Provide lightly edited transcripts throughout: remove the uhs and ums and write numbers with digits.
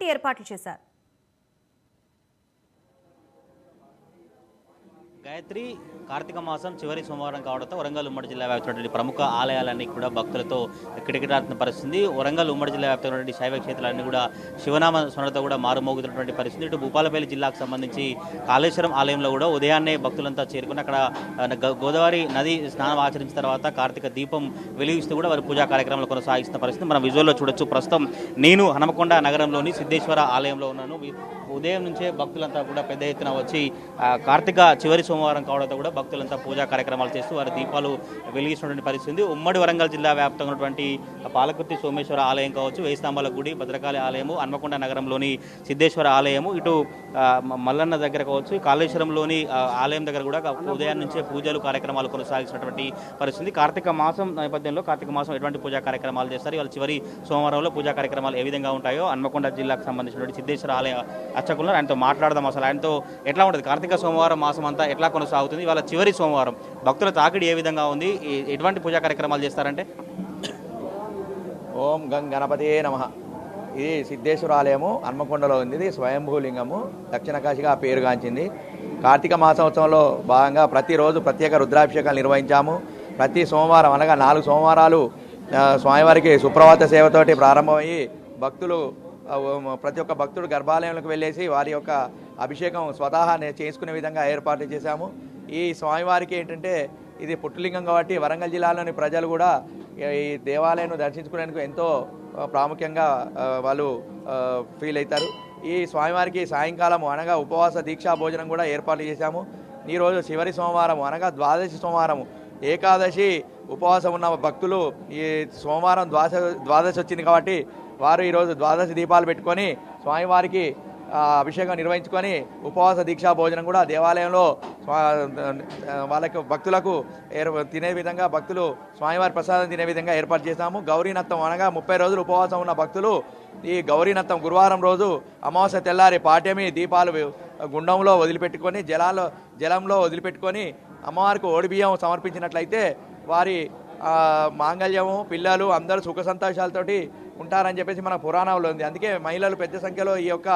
ఎటువంటి ఏర్పాట్లు చేశారు? గాయత్రి, కార్తీక మాసం చివరి సోమవారం కావడంతో వరంగల్ ఉమ్మడి జిల్లా వ్యాప్తంగా ప్రముఖ ఆలయాలన్నీ కూడా భక్తులతో కిటకిటాడుతున్న పరిస్థితి. వరంగల్ ఉమ్మడి జిల్లా వ్యాప్తంగా శైవ క్షేత్రాలన్నీ కూడా శివనామ స్మరణతో కూడా మారుమోగుతున్నటువంటి పరిస్థితి. ఇటు భూపాలపల్లి జిల్లాకు సంబంధించి కాళేశ్వరం ఆలయంలో కూడా ఉదయాన్నే భక్తులంతా చేరుకుని అక్కడ గోదావరి నది స్నానం ఆచరించిన తర్వాత కార్తీక దీపం వెలిగిస్తూ కూడా వారి పూజా కార్యక్రమాలు కొనసాగిస్తున్న పరిస్థితి మనం విజువల్లో చూడొచ్చు. ప్రస్తుతం నేను హనుమకొండ నగరంలోని సిద్ధేశ్వర ఆలయంలో ఉన్నాను. ఉదయం నుంచే భక్తులంతా కూడా పెద్ద ఎత్తున వచ్చి కార్తీక చివరి సోమవారం కావడంతో కూడా భక్తులంతా పూజా కార్యక్రమాలు చేస్తూ వారి దీపాలు వెలిగిస్తున్నటువంటి పరిస్థితి. ఉమ్మడి వరంగల్ జిల్లా వ్యాప్తంగా ఉన్నటువంటి పాలకుర్తి సోమేశ్వర ఆలయం కావచ్చు, వేయిస్తంభాల గుడి, భద్రకాళి ఆలయము, హన్మకొండ నగరంలోని సిద్ధేశ్వర ఆలయము, ఇటు మల్లన్న దగ్గర కావచ్చు, కాళేశ్వరంలోని ఆలయం దగ్గర కూడా ఉదయం నుంచే పూజలు కార్యక్రమాలు కొనసాగిస్తున్నటువంటి పరిస్థితి. కార్తీక మాసం నేపథ్యంలో కార్తీక మాసం ఎటువంటి పూజా కార్యక్రమాలు చేస్తారు, వాళ్ళ చివరి సోమవారంలో పూజా కార్యక్రమాలు ఏ విధంగా ఉంటాయో హన్మకొండ జిల్లాకు సంబంధించినటువంటి సిద్ధేశ్వర ఆలయ అర్చకులు ఆయనతో మాట్లాడదాం. అసలు ఆయనతో ఎట్లా ఉంటుంది, కార్తీక సోమవారం మాసం అంతా ఎట్లా కొనసాగుతుంది, వాళ్ళ చివరి సోమవారం భక్తుల తాకిడి ఏ విధంగా ఉంది, ఎటువంటి పూజా కార్యక్రమాలు చేస్తారంటే? ఓం గం గణపతియే నమః. ఇది సిద్ధేశ్వర ఆలయము హన్మకొండలో ఉంది. ఇది స్వయంభూలింగము, దక్షిణ కాశీగా పేరుగాంచింది. కార్తీక మాసోత్సవంలో భాగంగా ప్రతిరోజు ప్రత్యేక రుద్రాభిషేకాలు నిర్వహించాము. ప్రతి సోమవారం అనగా 4 సోమవారాలు స్వామివారికి సుప్రభాత సేవతోటి ప్రారంభమయ్యి భక్తులు ప్రతి ఒక్క భక్తుడు గర్భాలయంలోకి వెళ్ళేసి వారి యొక్క అభిషేకం స్వతహా చేసుకునే విధంగా ఏర్పాట్లు చేశాము. ఈ స్వామివారికి ఏంటంటే ఇది పుట్టులింగం కాబట్టి వరంగల్ జిల్లాలోని ప్రజలు కూడా ఈ దేవాలయాన్ని దర్శించుకునేందుకు ఎంతో ప్రాముఖ్యంగా వాళ్ళు ఫీల్ అవుతారు. ఈ స్వామివారికి సాయంకాలం అనగా ఉపవాస దీక్షా భోజనం కూడా ఏర్పాటు చేశాము. ఈరోజు చివరి సోమవారం అనగా ద్వాదశి సోమవారం, ఏకాదశి ఉపవాసం ఉన్న భక్తులు ఈ సోమవారం ద్వాదశి వచ్చింది కాబట్టి వారు ఈరోజు ద్వాదశి దీపాలు పెట్టుకొని స్వామివారికి అభిషేకం నిర్వహించుకొని ఉపవాస దీక్షా భోజనం కూడా దేవాలయంలో వాళ్ళకి భక్తులకు తినే విధంగా భక్తులు స్వామివారి ప్రసాదం తినే విధంగా ఏర్పాటు చేశాము. గౌరీనత్తం అనగా 30 రోజులు ఉపవాసం ఉన్న భక్తులు ఈ గౌరీనత్తం గురువారం రోజు అమావాస్య తెల్లారి పాఠ్యమి దీపాలు గుండంలో వదిలిపెట్టుకొని జలంలో వదిలిపెట్టుకొని అమ్మవారికి ఓడిబియ్యం సమర్పించినట్లయితే వారి మాంగళ్యము పిల్లలు అందరూ సుఖ సంతోషాలతోటి ఉంటారని చెప్పేసి మన పురాణంలో ఉంది. అందుకే మహిళలు పెద్ద సంఖ్యలో ఈ యొక్క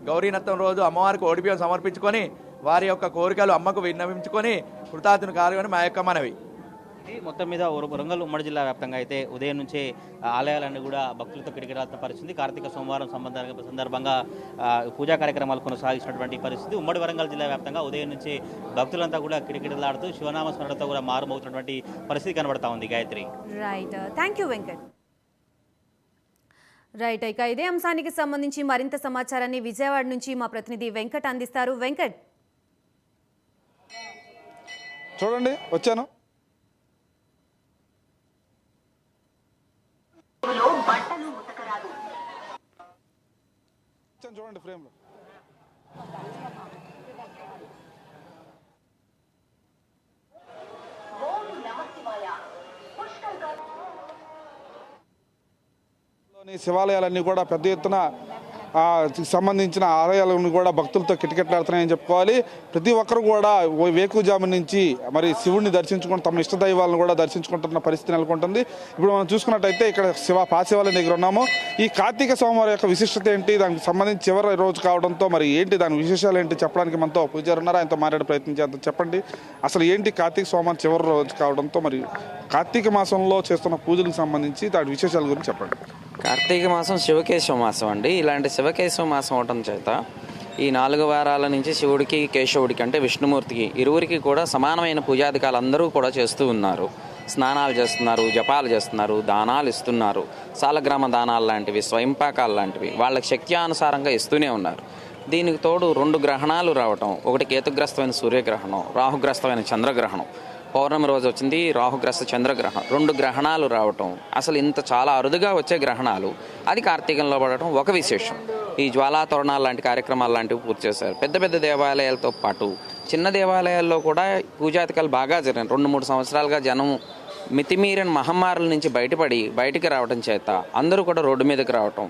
గౌరీనత్తం రోజు అమ్మవారికి ఓడిబియ్యం సమర్పించుకొని వారి యొక్క కోరికలు అమ్మకు విన్నవించుకొని కృతార్థుని కావాలని మా యొక్క మనవి. మొత్తం మీద వరంగల్ ఉమ్మడి జిల్లా వ్యాప్తంగా అయితే ఉదయం నుంచే ఆలయాలన్నీ కూడా భక్తులతో కిటకిటాడుతున్న పరిస్థితి. కార్తీక సోమవారం సందర్భంగా పూజా కార్యక్రమాలు కొనసాగిస్తున్నటువంటి పరిస్థితి. ఉమ్మడి వరంగల్ జిల్లా వ్యాప్తంగా ఉదయం నుంచి భక్తులంతా కూడా కిటకిటలాడుతూ శివనామ స్మరణతో కూడా మారుమోగుతున్నటువంటి పరిస్థితి కనబడతా ఉంది. Gayatri, right, thank you Venkat. Right, ఇక ఇదే అంశానికి సంబంధించి మరింత సమాచారాన్ని విజయవాడ నుంచి మా ప్రతినిధి వెంకట్ అందిస్తారు. వెంకట్, చూడండి వచ్చాను. చూడండి ఫ్రేమ్ లో శివాలయాలన్నీ కూడా పెద్ద ఎత్తున సంబంధించిన ఆలయాలను కూడా భక్తులతో కిటకిటలాడుతున్నాయని చెప్పుకోవాలి. ప్రతి ఒక్కరు కూడా వేకుజాము నుంచి మరి శివుడిని దర్శించుకుంటూ తమ ఇష్టదైవాలను కూడా దర్శించుకుంటున్న పరిస్థితి నెలకొంటుంది. ఇప్పుడు మనం చూసుకున్నట్టయితే ఇక్కడ పాశివాలయం దగ్గర ఉన్నాము. ఈ కార్తీక సోమవారం యొక్క విశిష్టత ఏంటి, దానికి సంబంధించి చివరి రోజు కావడంతో మరి ఏంటి దాని విశేషాలు ఏంటి చెప్పడానికి మనతో పూజారి ఉన్నారు, ఆయనతో మాట్లాడే ప్రయత్నం చేద్దాం. చెప్పండి, అసలు ఏంటి కార్తీక సోమవారం చివరి రోజు కావడంతో మరి కార్తీక మాసంలో చేస్తున్న పూజలకు సంబంధించి దాని విశేషాల గురించి చెప్పండి. కార్తీక మాసం శివకేశవ మాసం అండి. ఇలాంటి శివకేశవ మాసం అవటం చేత ఈ 4 వారాల నుంచి శివుడికి కేశవుడికి అంటే విష్ణుమూర్తికి ఇరువురికి కూడా సమానమైన పూజాధికాలు అందరూ కూడా చేస్తూ ఉన్నారు. స్నానాలు చేస్తున్నారు, జపాలు చేస్తున్నారు, దానాలు ఇస్తున్నారు. సాలగ్రామ దానాలు లాంటివి, స్వయంపాకాలు లాంటివి వాళ్ళకి శక్త్యానుసారంగా ఇస్తూనే ఉన్నారు. దీనికి తోడు 2 గ్రహణాలు రావటం, ఒకటి కేతుగ్రస్తమైన సూర్యగ్రహణం, రాహుగ్రస్తమైన చంద్రగ్రహణం. పౌర్ణమి రోజు వచ్చింది రాహుగ్రస్త చంద్రగ్రహణం, 2 గ్రహణాలు రావటం. అసలు ఇంత చాలా అరుదుగా వచ్చే గ్రహణాలు అది కార్తీకంలో పడటం ఒక విశేషం. ఈ జ్వాలా తోరణాలు లాంటి కార్యక్రమాలు లాంటివి పూర్తి చేశారు. పెద్ద పెద్ద దేవాలయాలతో పాటు చిన్న దేవాలయాల్లో కూడా పూజాధికాలు బాగా జరిగినాయి. 2-3 సంవత్సరాలుగా జనం మితిమీరిన మహమ్మారుల నుంచి బయటికి రావడం చేత అందరూ కూడా రోడ్డు మీదకి రావటం,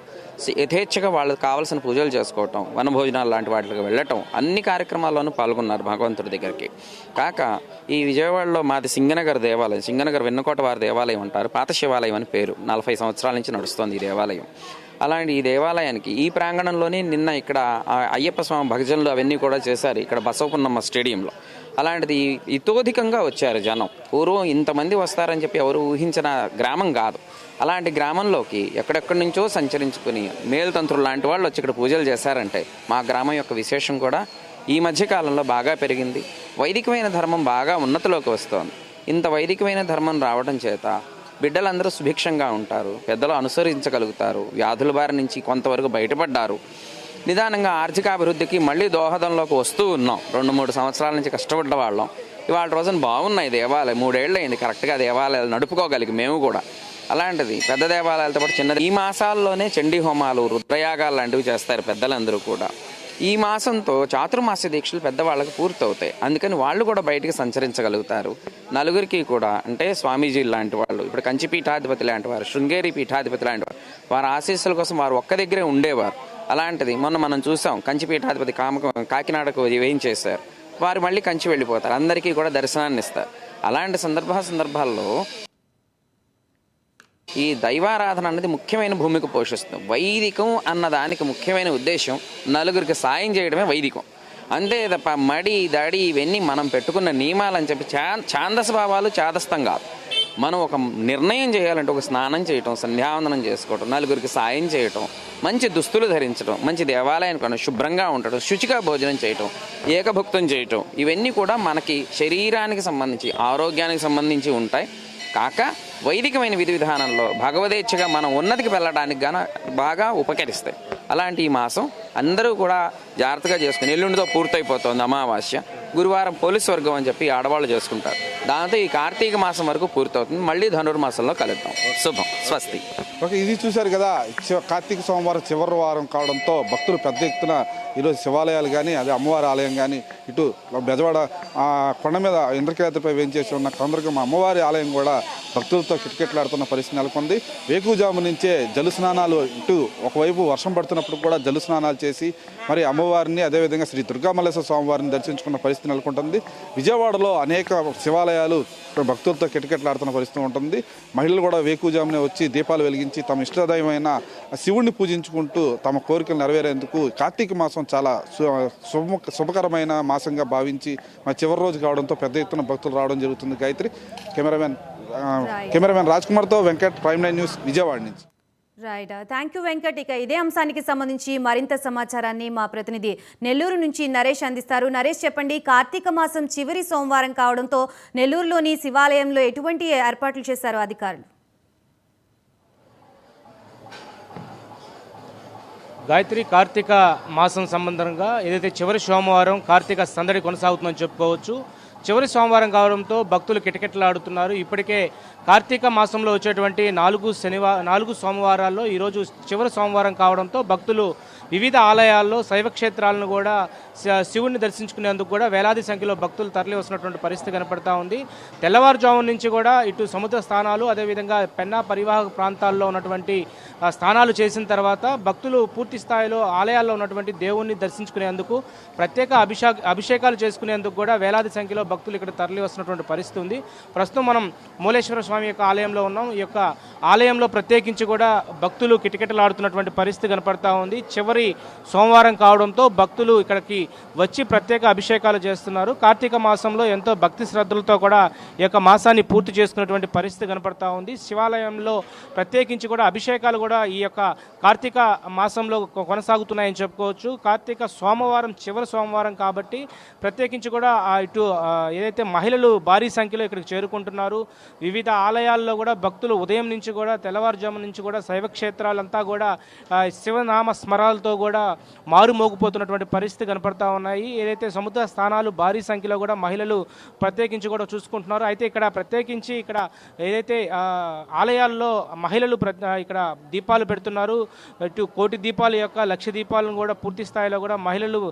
యథేచ్ఛగా వాళ్ళకి కావాల్సిన పూజలు చేసుకోవటం, వనభోజనాలు లాంటి వాటికి వెళ్ళటం, అన్ని కార్యక్రమాల్లోనూ పాల్గొన్నారు భగవంతుడి దగ్గరికి. కాక ఈ విజయవాడలో మాది సింగనగర్ దేవాలయం, సింగనగర్ వెన్నకోట వారి దేవాలయం అంటారు. పాత శివాలయం అని పేరు. 40 సంవత్సరాల నుంచి నడుస్తోంది ఈ దేవాలయం. అలాంటి ఈ దేవాలయానికి ఈ ప్రాంగణంలోనే నిన్న ఇక్కడ అయ్యప్ప స్వామి భజనలు అవన్నీ కూడా చేశారు ఇక్కడ బసవపున్నమ్మ స్టేడియంలో. అలాంటిది ఇతోధికంగా వచ్చారు జనం. పూర్వం ఇంతమంది వస్తారని చెప్పి ఎవరు ఊహించిన గ్రామం కాదు. అలాంటి గ్రామంలోకి ఎక్కడెక్కడి నుంచో సంచరించుకుని మేలుతంత్రులు లాంటి వాళ్ళు వచ్చి ఇక్కడ పూజలు చేశారంటే మా గ్రామం యొక్క విశేషం కూడా ఈ మధ్యకాలంలో బాగా పెరిగింది. వైదికమైన ధర్మం బాగా ఉన్నతిలోకి వస్తోంది. ఇంత వైదికమైన ధర్మం రావడం చేత బిడ్డలందరూ సుభిక్షంగా ఉంటారు, పెద్దలు అనుసరించగలుగుతారు, వ్యాధుల బారి నుంచి కొంతవరకు బయటపడ్డారు. నిదానంగా ఆర్థికాభివృద్ధికి మళ్ళీ దోహదంలోకి వస్తూ ఉన్నాం. 2-3 సంవత్సరాల నుంచి కష్టపడ్డ వాళ్ళం. ఇవాళ రోజున బాగున్నాయి దేవాలయం. 3 ఏళ్ళు అయింది కరెక్ట్గా దేవాలయాలు నడుపుకోగలిగి మేము కూడా. అలాంటిది పెద్ద దేవాలయాలతో పాటు చిన్నది ఈ మాసాల్లోనే చండీ హోమాలు, రుద్రయాగాలు లాంటివి చేస్తారు పెద్దలందరూ కూడా. ఈ మాసంతో చాతుర్మాస్య దీక్షలు పెద్దవాళ్ళకి పూర్తవుతాయి. అందుకని వాళ్ళు కూడా బయటికి సంచరించగలుగుతారు. నలుగురికి కూడా అంటే స్వామీజీ లాంటి వాళ్ళు, ఇప్పుడు కంచి పీఠాధిపతి లాంటి వారు, శృంగేరి పీఠాధిపతి లాంటి వారు, వారి ఆశీస్సుల కోసం వారు ఒక్క దగ్గరే ఉండేవారు. అలాంటిది మొన్న మనం చూసాం కంచి పీఠాధిపతి కాకినాడకు వేయించేశారు. వారు మళ్ళీ కంచి వెళ్ళిపోతారు, అందరికీ కూడా దర్శనాన్ని ఇస్తారు. అలాంటి సందర్భాల్లో ఈ దైవారాధన అనేది ముఖ్యమైన భూమిక పోషిస్తుంది. వైదికం అన్నదానికి ముఖ్యమైన ఉద్దేశం నలుగురికి సాయం చేయడమే వైదికం. అంతే తప్ప మడి దడి ఇవన్నీ మనం పెట్టుకున్న నియమాలని చెప్పి ఛాందస భావాలు చాదస్తం కాదు. మనం ఒక నిర్ణయం చేయాలంటే ఒక స్నానం చేయటం, సంధ్యావందనం చేసుకోవటం, నలుగురికి సాయం చేయటం, మంచి దుస్తులు ధరించడం, మంచి దేవాలయానికి శుభ్రంగా ఉండటం, శుచిగా భోజనం చేయటం, ఏకభుక్తం చేయటం, ఇవన్నీ కూడా మనకి శరీరానికి సంబంధించి ఆరోగ్యానికి సంబంధించి ఉంటాయి. కాక వైదికమైన విధి విధానంలో భగవదేచ్ఛగా మనం ఉన్నతికి వెళ్ళడానికి బాగా ఉపకరిస్తాయి. అలాంటి ఈ మాసం అందరూ కూడా జాగ్రత్తగా చేసుకుని ఎల్లుండితో పూర్తయిపోతుంది అమావాస్య. గురువారం పోలీస్ వర్గం అని చెప్పి ఆడవాళ్ళు చేసుకుంటారు. దాంతో ఈ కార్తీక మాసం వరకు పూర్తవుతుంది. మళ్ళీ ధనుర్మాసంలో కలుద్దాం. శుభం. స్వస్తి. ఓకే, ఇది చూశారు కదా, కార్తీక సోమవారం చివరి వారం కావడంతో భక్తులు పెద్ద ఎత్తున ఈరోజు శివాలయాలు కానీ అదే అమ్మవారి ఆలయం కానీ ఇటు బెజవాడ కొండ మీద ఇంద్రకీలాద్రిపై వేయించేసి ఉన్న కొందరికమ్మ అమ్మవారి ఆలయం కూడా భక్తులతో కిటకిటలాడుతున్న పరిస్థితి నెలకొంది. వేకువజాము నుంచే జలు స్నానాలు, ఇటు ఒకవైపు వర్షం పడుతున్నప్పుడు కూడా జలు స్నానాలు చేసి మరి అమ్మవారిని అదేవిధంగా శ్రీ దుర్గామల్లేశ్వర స్వామివారిని దర్శించుకున్న పరిస్థితి నెలకొంటుంది. విజయవాడలో అనేక శివాలయాలు భక్తులతో కిటకిటలాడుతున్న పరిస్థితి ఉంటుంది. మహిళలు కూడా వేకువజామునే వచ్చి దీపాలు వెలిగించి తమ ఇష్టదైవమైన శివుణ్ణి పూజించుకుంటూ తమ కోరికలు నెరవేరేందుకు కార్తీక మాసం చాలా శుభకరమైన మాసంగా భావించి మా చివరి రోజు కావడంతో పెద్ద ఎత్తున భక్తులు రావడం జరుగుతుంది. గాయత్రి, కెమెరామెన్ రాజ్ కుమార్తో వెంకట్, ప్రైమ్ 9 న్యూస్, విజయవాడ నుంచి. Right, thank you Venkat. ఇక ఇదే అంశానికి సంబంధించి మరింత సమాచారాన్ని మా ప్రతినిధి నెల్లూరు నుంచి నరేష్ అందిస్తారు. నరేష్, చెప్పండి, కార్తీక మాసం చివరి సోమవారం కావడంతో నెల్లూరులోని శివాలయంలో ఎటువంటి ఏర్పాట్లు చేశారు అధికారులు? గాయత్రి, కార్తీక మాసం సంబంధంగా ఏదైతే చివరి సోమవారం కార్తీక సందడి కొనసాగుతుందని చెప్పుకోవచ్చు. చివరి సోమవారం కావడంతో భక్తులు కిటకిటలాడుతున్నారు. ఇప్పటికే కార్తీక మాసంలో వచ్చేటువంటి 4 సోమవారాల్లో ఈరోజు చివరి సోమవారం కావడంతో భక్తులు వివిధ ఆలయాల్లో శైవ క్షేత్రాలను కూడా శివుణ్ణి దర్శించుకునేందుకు కూడా వేలాది సంఖ్యలో భక్తులు తరలి వస్తున్నటువంటి పరిస్థితి కనపడతా ఉంది. తెల్లవారుజాము నుంచి కూడా ఇటు సముద్ర స్థానాలు, అదేవిధంగా పెన్నా పరివాహక ప్రాంతాల్లో ఉన్నటువంటి స్నానాలు చేసిన తర్వాత భక్తులు పూర్తి స్థాయిలో ఆలయాల్లో ఉన్నటువంటి దేవుణ్ణి దర్శించుకునేందుకు ప్రత్యేక అభిషేకాలు చేసుకునేందుకు కూడా వేలాది సంఖ్యలో భక్తులు ఇక్కడ తరలి వస్తున్నటువంటి పరిస్థితి ఉంది. ప్రస్తుతం మనం మూలేశ్వర స్వామి యొక్క ఆలయంలో ఉన్నాం. ఈ యొక్క ఆలయంలో ప్రత్యేకించి కూడా భక్తులు కిటకిటలాడుతున్నటువంటి పరిస్థితి కనపడతా ఉంది. చివరి సోమవారం కావడంతో భక్తులు ఇక్కడికి వచ్చి ప్రత్యేక అభిషేకాలు చేస్తున్నారు. కార్తీక మాసంలో ఎంతో భక్తి శ్రద్ధలతో కూడా ఈ యొక్క మాసాన్ని పూర్తి చేసుకున్నటువంటి పరిస్థితి కనపడతా ఉంది. శివాలయంలో ప్రత్యేకించి కూడా అభిషేకాలు కూడా ఈ యొక్క కార్తీక మాసంలో కొనసాగుతున్నాయని చెప్పుకోవచ్చు. కార్తీక సోమవారం చివరి సోమవారం కాబట్టి ప్రత్యేకించి కూడా ఇటు ఏదైతే మహిళలు భారీ సంఖ్యలో ఇక్కడికి చేరుకుంటున్నారు. వివిధ ఆలయాల్లో కూడా భక్తులు ఉదయం నుంచి కూడా తెల్లవారుజాము నుంచి కూడా శైవ క్షేత్రాలంతా కూడా శివనామ స్మరాలతో కూడా మారుమోగిపోతున్నటువంటి పరిస్థితి కనపడతా ఉన్నాయి. ఏదైతే సముద్ర స్థానాలు భారీ సంఖ్యలో కూడా మహిళలు ప్రత్యేకించి కూడా చూసుకుంటున్నారు. అయితే ఇక్కడ ప్రత్యేకించి ఇక్కడ ఏదైతే ఆలయాల్లో మహిళలు ఇక్కడ దీపాలు పెడుతున్నారు. ఇటు 1,000,000 దీపాల యొక్క 1,00,000 దీపాలను కూడా పూర్తి స్థాయిలో కూడా మహిళలు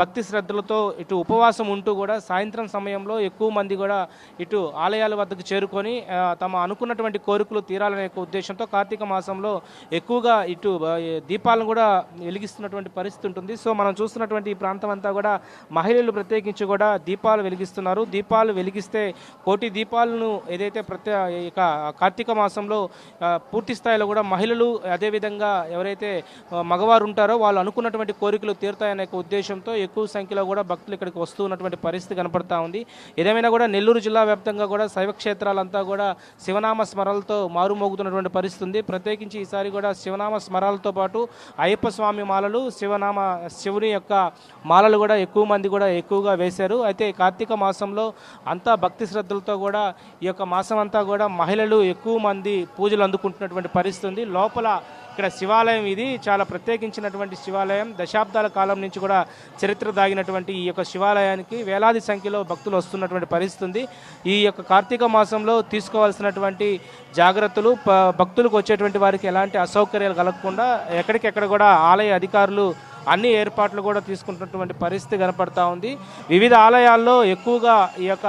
భక్తి శ్రద్ధలతో ఇటు ఉపవాసం ఉంటూ కూడా సాయంత్రం సమయం సమయంలో ఎక్కువ మంది కూడా ఇటు ఆలయాల వద్దకు చేరుకొని తమ అనుకున్నటువంటి కోరికలు తీరాలనే ఉద్దేశంతో కార్తీక మాసంలో ఎక్కువగా ఇటు దీపాలను కూడా వెలిగిస్తున్నటువంటి పరిస్థితి ఉంటుంది. సో మనం చూస్తున్నటువంటి ఈ ప్రాంతం అంతా కూడా మహిళలు ప్రత్యేకించి కూడా దీపాలు వెలిగిస్తున్నారు. దీపాలు వెలిగిస్తే కోటి దీపాలను ఏదైతే కార్తీక మాసంలో పూర్తి స్థాయిలో కూడా మహిళలు అదేవిధంగా ఎవరైతే మగవారు ఉంటారో వాళ్ళు అనుకున్నటువంటి కోరికలు తీరుతాయనే ఉద్దేశంతో ఎక్కువ సంఖ్యలో కూడా భక్తులు ఇక్కడికి వస్తూ ఉన్నటువంటి పరిస్థితి కనపడతా ఉంది. ఏదేమైనా కూడా నెల్లూరు జిల్లా వ్యాప్తంగా కూడా శైవ క్షేత్రాలంతా కూడా శివనామ స్మరణలతో మారుమోగుతున్నటువంటి పరిస్థితి ఉంది. ప్రత్యేకించి ఈసారి కూడా శివనామ స్మరణలతో పాటు అయ్యప్ప స్వామి మాలలు శివుని యొక్క మాలలు కూడా ఎక్కువ మంది కూడా ఎక్కువగా వేశారు. అయితే కార్తీక మాసంలో అంతా భక్తి శ్రద్ధలతో కూడా ఈ యొక్క మాసం అంతా కూడా మహిళలు ఎక్కువ మంది పూజలు అందుకుంటున్నటువంటి పరిస్థితి ఉంది. లోపల ఇక్కడ శివాలయం ఇది చాలా ప్రత్యేకించినటువంటి శివాలయం. దశాబ్దాల కాలం నుంచి కూడా చరిత్ర దాగినటువంటి ఈ యొక్క శివాలయానికి వేలాది సంఖ్యలో భక్తులు వస్తున్నటువంటి పరిస్థితి ఉంది. ఈ యొక్క కార్తీక మాసంలో తీసుకోవాల్సినటువంటి జాగ్రత్తలు భక్తులకు వచ్చేటువంటి వారికి ఎలాంటి అసౌకర్యాలు కలగకుండా ఎక్కడికెక్కడ కూడా ఆలయ అధికారులు అన్ని ఏర్పాట్లు కూడా తీసుకుంటున్నటువంటి పరిస్థితి కనపడతా ఉంది. వివిధ ఆలయాల్లో ఎక్కువగా ఈ యొక్క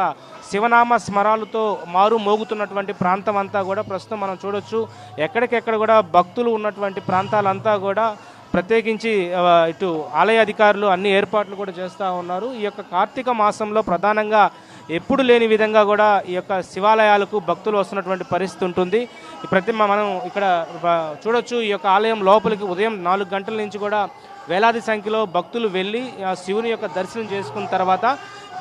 శివనామ స్మరాలతో మారు మోగుతున్నటువంటి ప్రాంతం అంతా కూడా ప్రస్తుతం మనం చూడొచ్చు. ఎక్కడికెక్కడ కూడా భక్తులు ఉన్నటువంటి ప్రాంతాలంతా కూడా ప్రత్యేకించి ఇటు ఆలయ అధికారులు అన్ని ఏర్పాట్లు కూడా చేస్తూ ఉన్నారు. ఈ యొక్క కార్తీక మాసంలో ప్రధానంగా ఎప్పుడు లేని విధంగా కూడా ఈ యొక్క శివాలయాలకు భక్తులు వస్తున్నటువంటి పరిస్థితి ఉంటుంది. మనం ఇక్కడ చూడొచ్చు. ఈ యొక్క ఆలయం లోపలికి ఉదయం 4 గంటల నుంచి కూడా వేలాది సంఖ్యలో భక్తులు వెళ్ళి శివుని యొక్క దర్శనం చేసుకున్న తర్వాత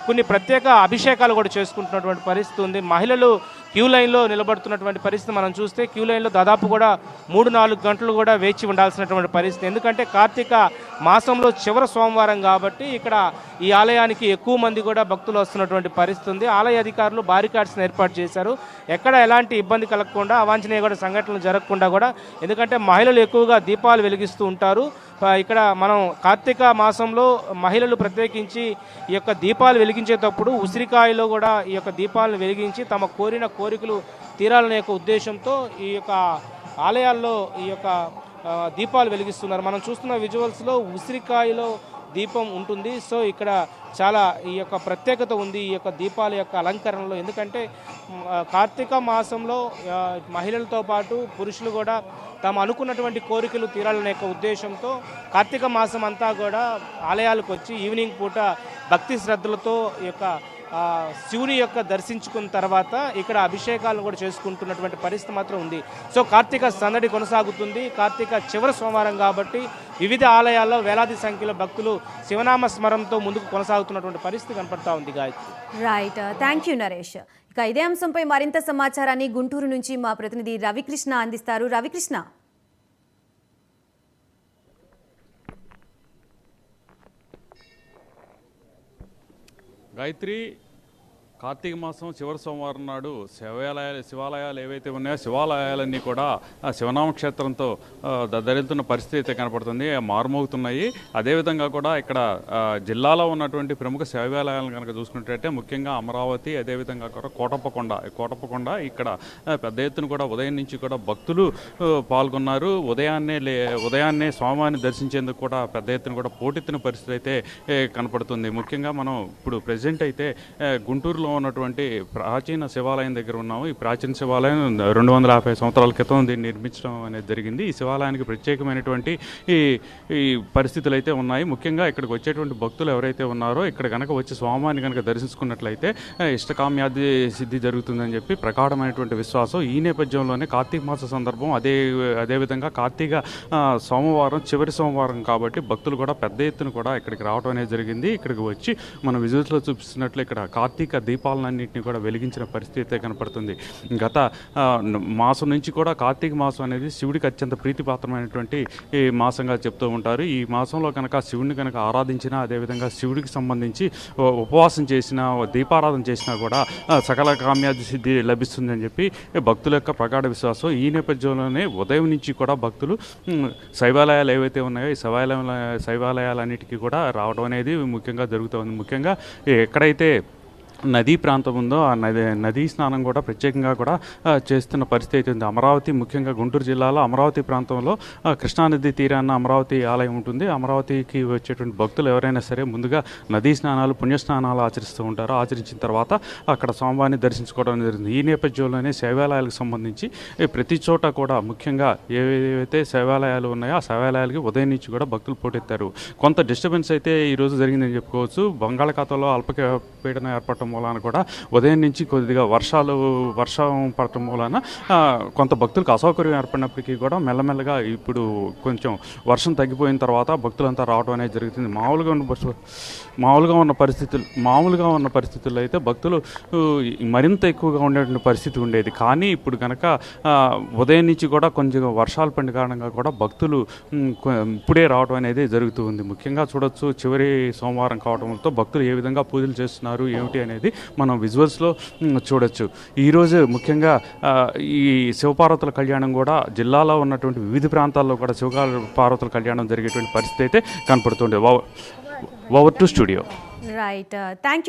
కొన్ని ప్రత్యేక అభిషేకాలు కూడా చేసుకుంటున్నటువంటి పరిస్థితి ఉంది. మహిళలు క్యూ లైన్లో నిలబడుతున్నటువంటి పరిస్థితి మనం చూస్తే క్యూ లైన్లో దాదాపు కూడా 3-4 గంటలు కూడా వేచి ఉండాల్సినటువంటి పరిస్థితి. ఎందుకంటే కార్తీక మాసంలో చివరి సోమవారం కాబట్టి ఇక్కడ ఈ ఆలయానికి ఎక్కువ మంది కూడా భక్తులు వస్తున్నటువంటి పరిస్థితి ఉంది. ఆలయ అధికారులు బారికాడ్స్ని ఏర్పాటు చేశారు. ఎక్కడ ఎలాంటి ఇబ్బంది కలగకుండా అవాంఛనీయ కూడా సంఘటనలు జరగకుండా కూడా, ఎందుకంటే మహిళలు ఎక్కువగా దీపాలు వెలిగిస్తూ ఉంటారు. ఇక్కడ మనం కార్తీక మాసంలో మహిళలు ప్రత్యేకించి ఈ యొక్క దీపాలు వెలిగించేటప్పుడు ఉసిరికాయలో కూడా ఈ యొక్క దీపాలను వెలిగించి తమ కోరిన కోరికలు తీరాలనే ఉద్దేశంతో ఈ యొక్క ఆలయాల్లో ఈ యొక్క దీపాలు వెలిగిస్తున్నారు. మనం చూస్తున్న విజువల్స్లో ఉసిరికాయలో దీపం ఉంటుంది. సో ఇక్కడ చాలా ఈ యొక్క ప్రత్యేకత ఉంది ఈ యొక్క దీపాల యొక్క అలంకరణలో. ఎందుకంటే కార్తీక మాసంలో మహిళలతో పాటు పురుషులు కూడా తాము అనుకున్నటువంటి కోరికలు తీరాలనే ఉద్దేశంతో కార్తీక మాసం అంతా కూడా ఆలయాలకు వచ్చి ఈవినింగ్ పూట భక్తి శ్రద్ధలతో ఈ యొక్క శివుని యొక్క దర్శించుకున్న తర్వాత ఇక్కడ అభిషేకాలను కూడా చేసుకుంటున్నటువంటి పరిస్థితి మాత్రం ఉంది. సో కార్తీక సందడి కొనసాగుతుంది. కార్తీక చివరి సోమవారం కాబట్టి వివిధ ఆలయాల్లో వేలాది సంఖ్యలో భక్తులు శివనామ స్మరణతో ముందుకు కొనసాగుతున్నటువంటి పరిస్థితి కనపడతా ఉంది. Gayatri. Right, thank you Naresh. ఇక ఇదే అంశంపై మరింత సమాచారాన్ని గుంటూరు నుంచి మా ప్రతినిధి రవికృష్ణ అందిస్తారు. రవికృష్ణ. గాయత్రి, కార్తీక మాసం చివరి సోమవారం నాడు శివాలయాలు ఏవైతే ఉన్నాయో శివాలయాలన్నీ కూడా శివనామ క్షేత్రంతో దద్దరిల్లుతున్న పరిస్థితి అయితే కనపడుతుంది, మారుమోగుతున్నాయి. అదేవిధంగా కూడా ఇక్కడ జిల్లాలో ఉన్నటువంటి ప్రముఖ శైవాలయాలను కనుక చూసుకున్నట్టయితే ముఖ్యంగా అమరావతి, అదేవిధంగా కూడా కోటప్పకొండ ఇక్కడ పెద్ద ఎత్తున కూడా ఉదయం నుంచి కూడా భక్తులు పాల్గొన్నారు. ఉదయాన్నే స్వామివారిని దర్శించేందుకు కూడా పెద్ద ఎత్తున కూడా పోటెత్తిన పరిస్థితి అయితే కనపడుతుంది. ముఖ్యంగా మనం ఇప్పుడు ప్రెజెంట్ అయితే గుంటూరులో ఉన్నటువంటి ప్రాచీన శివాలయం దగ్గర ఉన్నాము. ఈ ప్రాచీన శివాలయం 250 సంవత్సరాల క్రితం దీన్ని నిర్మించడం అనేది జరిగింది. ఈ శివాలయానికి ప్రత్యేకమైనటువంటి ఈ పరిస్థితులు అయితే ఉన్నాయి. ముఖ్యంగా ఇక్కడికి వచ్చేటువంటి భక్తులు ఎవరైతే ఉన్నారో ఇక్కడ కనుక వచ్చి స్వామివారిని కనుక దర్శించుకున్నట్లయితే ఇష్టకామ్యాది సిద్ధి జరుగుతుందని చెప్పి ప్రగాఢమైనటువంటి విశ్వాసం. ఈ నేపథ్యంలోనే కార్తీక మాస సందర్భం అదేవిధంగా కార్తీక సోమవారం చివరి సోమవారం కాబట్టి భక్తులు కూడా పెద్ద ఎత్తున కూడా ఇక్కడికి రావడం అనేది జరిగింది. ఇక్కడికి వచ్చి మన విజువల్స్లో చూపిస్తున్నట్లు ఇక్కడ కార్తీక దీపాలన్నింటినీ కూడా వెలిగించిన పరిస్థితి అయితే కనపడుతుంది. గత మాసం నుంచి కూడా కార్తీక మాసం అనేది శివుడికి అత్యంత ప్రీతిపాత్రమైనటువంటి మాసంగా చెప్తూ ఉంటారు. ఈ మాసంలో కనుక శివుడిని కనుక ఆరాధించినా, అదేవిధంగా శివుడికి సంబంధించి ఉపవాసం చేసినా, దీపారాధన చేసినా కూడా సకల కామ్యాది సిద్ధి లభిస్తుందని చెప్పి భక్తుల యొక్క ప్రగాఢ విశ్వాసం. ఈ నేపథ్యంలోనే ఉదయం నుంచి కూడా భక్తులు శైవాలయాలు ఏవైతే ఉన్నాయో ఈ శైవాలయాలన్నిటికీ కూడా రావడం అనేది ముఖ్యంగా జరుగుతుంది. ముఖ్యంగా ఎక్కడైతే నదీ ప్రాంతం ఉందో ఆ నదీ స్నానం కూడా ప్రత్యేకంగా కూడా చేస్తున్న పరిస్థితి అయితే ఉంది. అమరావతి, ముఖ్యంగా గుంటూరు జిల్లాలో అమరావతి ప్రాంతంలో కృష్ణానది తీరాన అమరావతి ఆలయం ఉంటుంది. అమరావతికి వచ్చేటువంటి భక్తులు ఎవరైనా సరే ముందుగా నదీ స్నానాలు, పుణ్యస్నానాలు ఆచరిస్తూ ఉంటారు. ఆచరించిన తర్వాత అక్కడ స్వామివారిని దర్శించుకోవడం జరుగుతుంది. ఈ నేపథ్యంలోనే శైవాలయాలకు సంబంధించి ప్రతి చోట కూడా ముఖ్యంగా ఏవైతే శైవాలయాలు ఉన్నాయో ఆ శైవాలయాలకి ఉదయం నుంచి కూడా భక్తులు పోటెత్తారు. కొంత డిస్టర్బెన్స్ అయితే ఈరోజు జరిగిందని చెప్పుకోవచ్చు. బంగాళాఖాతంలో అల్పపీడనం ఏర్పడటం మూలాన కూడా ఉదయం నుంచి కొద్దిగా వర్షం పడటం మూలాన కొంత భక్తులకు అసౌకర్యం ఏర్పడినప్పటికీ కూడా మెల్లమెల్లగా ఇప్పుడు కొంచెం వర్షం తగ్గిపోయిన తర్వాత భక్తులంతా రావడం అనేది జరుగుతుంది. మామూలుగా ఉన్న పరిస్థితుల్లో అయితే భక్తులు మరింత ఎక్కువగా ఉండేటువంటి పరిస్థితి ఉండేది. కానీ ఇప్పుడు కనుక ఉదయం నుంచి కూడా కొంచెం వర్షాలు పడిన కారణంగా కూడా భక్తులు ఇప్పుడే రావడం అనేది జరుగుతూ ఉంది. ముఖ్యంగా చూడొచ్చు, చివరి సోమవారం కావడంతో భక్తులు ఏ విధంగా పూజలు చేస్తున్నారు ఏమిటి అనేది మనం విజువల్స్లో చూడొచ్చు. ఈరోజు ముఖ్యంగా ఈ శివపార్వతుల కళ్యాణం కూడా జిల్లాలో ఉన్నటువంటి వివిధ ప్రాంతాల్లో కూడా శివపార్వతుల కళ్యాణం జరిగేటువంటి పరిస్థితి అయితే కనపడుతుంది. Over to studio. Right, thank you.